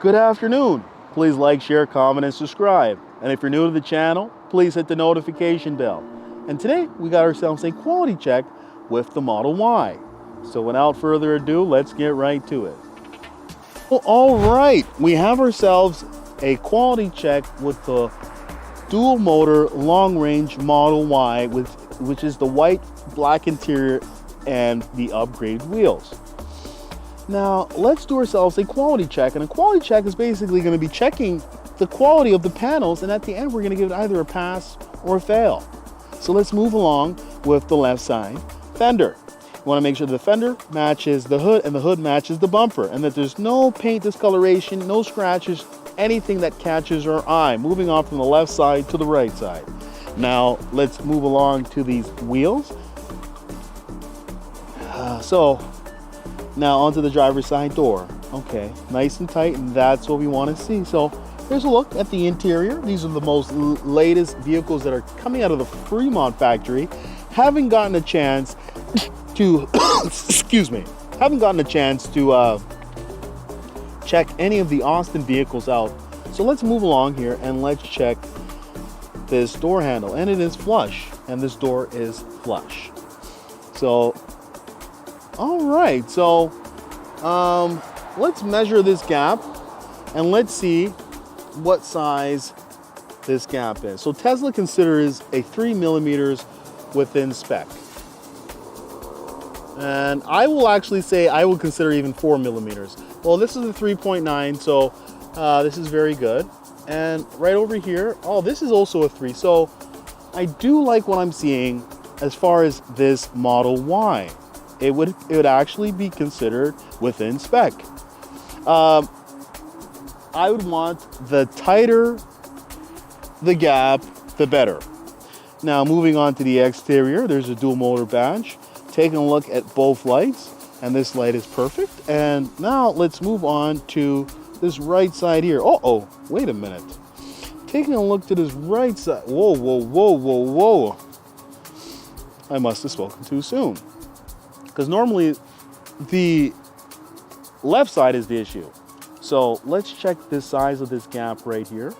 Good afternoon. Please like, share, comment, and subscribe. And if you're new to the channel, please hit the notification bell. And today we got ourselves a quality check with the Model Y. So without further ado, let's get right to it. Well, all right, we have ourselves a quality check with the dual motor long range Model Y, which is the white, black interior and the upgraded wheels. Now, let's do ourselves a quality check, and a quality check is basically going to be checking the quality of the panels, and at the end we're going to give it either a pass or a fail. So let's move along with the left side fender. You want to make sure the fender matches the hood and the hood matches the bumper, and that there's no paint discoloration, no scratches, anything that catches our eye. Moving on from the left side to the right side. Now, let's move along to these wheels. Now onto the driver's side door. Okay, nice and tight, and that's what we want to see. So here's a look at the interior. These are the most latest vehicles that are coming out of the Fremont factory. Haven't gotten a chance to, haven't gotten a chance to check any of the Austin vehicles out. So let's move along here and let's check this door handle, and it is flush, and this door is flush. So all right, so let's measure this gap and let's see what size this gap is. So Tesla considers a 3 millimeters within spec. And I will actually say I would consider even 4 millimeters. Well, this is a 3.9, so this is very good. And right over here, oh, this is also a 3. So I do like what I'm seeing as far as this Model Y. It would actually be considered within spec. I would want the tighter the gap, the better. Now moving on to the exterior, there's a dual motor badge. Taking a look at both lights, and this light is perfect. And now let's move on to this right side here. Oh, wait a minute. Taking a look to this right side. Whoa. I must have spoken too soon. Because normally the left side is the issue. So let's check the size of this gap right here.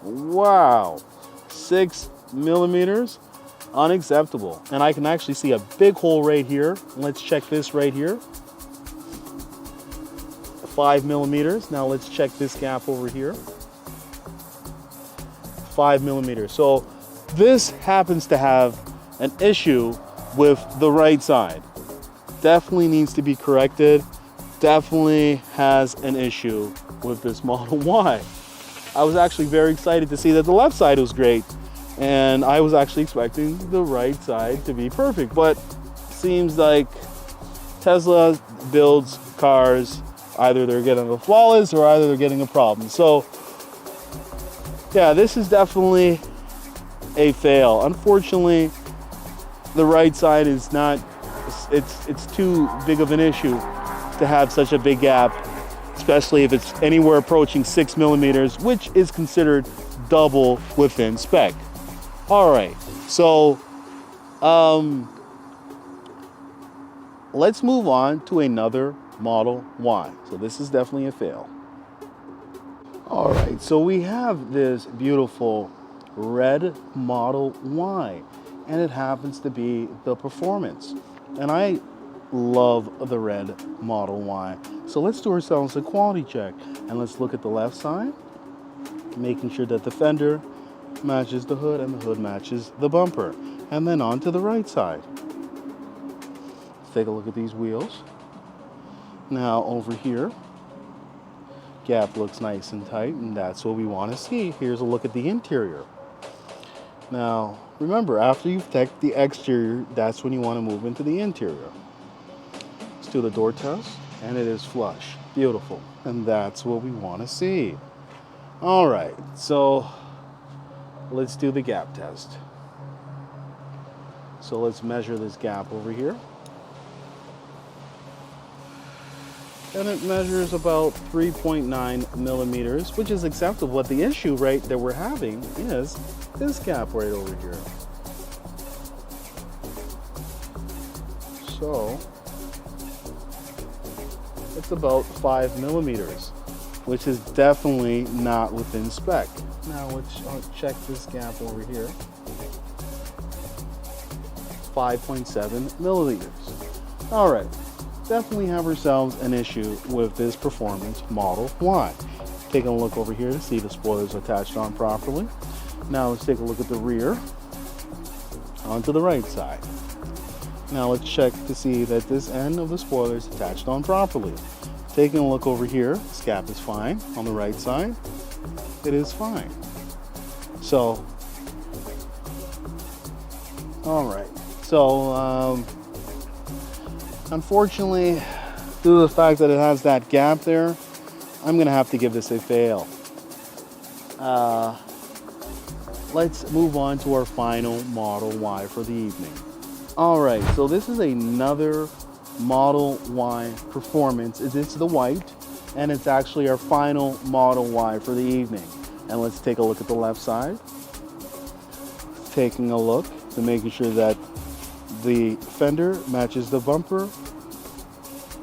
Wow, 6 millimeters, unacceptable. And I can actually see a big hole right here. Let's check this right here. 5 millimeters. Now let's check this gap over here. 5 millimeters. So this happens to have an issue with the right side. Definitely needs to be corrected. Definitely has an issue with this Model Y. I was actually very excited to see that the left side was great, and I was actually expecting the right side to be perfect, but seems like Tesla builds cars, either they're getting a flawless or either they're getting a problem. So yeah, this is definitely a fail. Unfortunately, the right side is not, it's too big of an issue to have such a big gap, especially if it's anywhere approaching 6 millimeters, which is considered double within spec. All right, so let's move on to another Model Y. So this is definitely a fail. All right, so we have this beautiful red Model Y, and it happens to be the Performance. And I love the red Model Y. So let's do ourselves a quality check, and let's look at the left side, making sure that the fender matches the hood and the hood matches the bumper. And then on to the right side. Let's take a look at these wheels. Now over here, gap looks nice and tight, and that's what we want to see. Here's a look at the interior. Now, remember, after you've checked the exterior, that's when you want to move into the interior. Let's do the door test, and it is flush. Beautiful. And that's what we want to see. All right, so let's do the gap test. So let's measure this gap over here. And it measures about 3.9 millimeters, which is acceptable. But the issue, right, that we're having is this gap right over here. So it's about 5 millimeters. which is definitely not within spec. Now let's check this gap over here. 5.7 milliliters. All right, definitely have ourselves an issue with this Performance Model Y. Taking a look over here to see the spoilers attached on properly. Now let's take a look at the rear onto the right side. Now let's check to see that this end of the spoiler is attached on properly. Taking a look over here, this gap is fine. On the right side, it is fine. So, all right. So, unfortunately, due to the fact that it has that gap there, I'm gonna have to give this a fail. Let's move on to our final Model Y for the evening. All right, so this is another Model Y Performance. It's the white, and it's actually our final Model Y for the evening. And let's take a look at the left side. Taking a look to making sure that the fender matches the bumper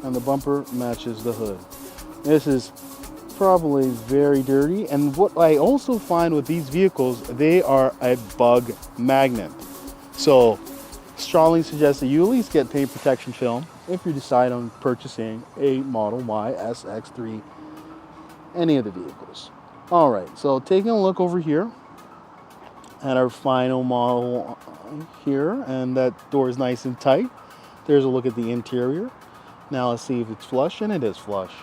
and the bumper matches the hood. This is probably very dirty, and what I also find with these vehicles, they are a bug magnet. So strongly suggest that you at least get paint protection film if you decide on purchasing a Model Y, SX3, any of the vehicles. All right, so taking a look over here at our final model here, and that door is nice and tight. There's a look at the interior. Now let's see if it's flush, and it is flush.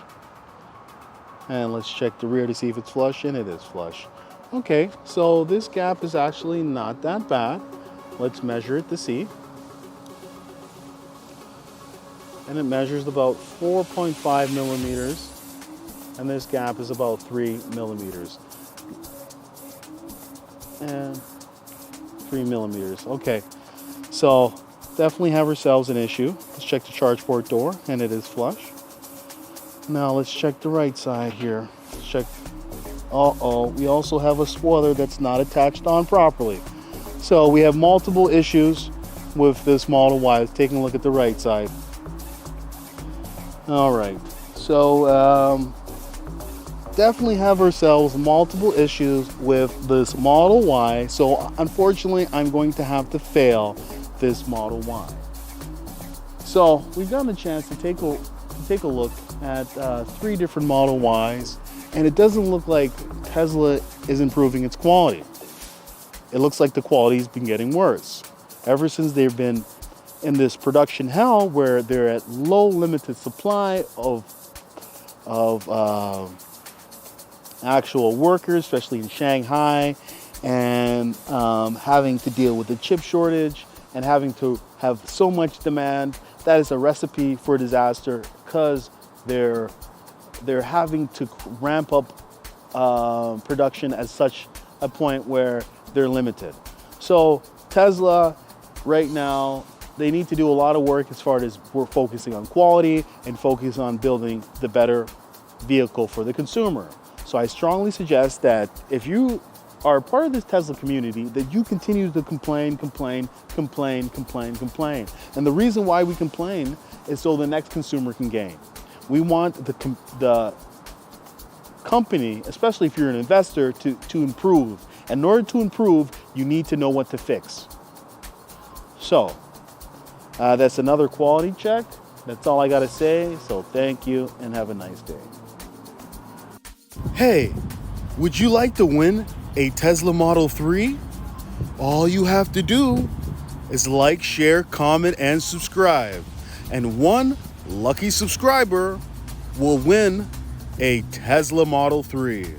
And let's check the rear to see if it's flush, and it is flush. Okay, so this gap is actually not that bad. Let's measure it to see. And it measures about 4.5 millimeters, and this gap is about 3 millimeters. And 3 millimeters. Okay, so definitely have ourselves an issue. Let's check the charge port door, and it is flush. Now let's check the right side here. Let's check. We also have a spoiler that's not attached on properly. So we have multiple issues with this Model Y. Taking a look at the right side. All right, so definitely have ourselves multiple issues with this Model Y. So unfortunately, I'm going to have to fail this Model Y. So we've gotten a chance to take a look at 3 different Model Ys, and it doesn't look like Tesla is improving its quality. It looks like the quality's been getting worse ever since they've been in this production hell where they're at low limited supply of actual workers, especially in Shanghai, and having to deal with the chip shortage and having to have so much demand. That is a recipe for disaster, because they're having to ramp up production at such a point where they're limited. So Tesla right now, they need to do a lot of work as far as we're focusing on quality and focus on building the better vehicle for the consumer. So I strongly suggest that if you are part of this Tesla community, that you continue to complain. And the reason why we complain is so the next consumer can gain. We want the company, especially if you're an investor, to improve. And in order to improve, you need to know what to fix. So that's another quality check. That's all I got to say. So thank you and have a nice day. Hey, would you like to win a Tesla Model 3? All you have to do is like, share, comment, and subscribe. And one lucky subscriber will win a Tesla Model 3.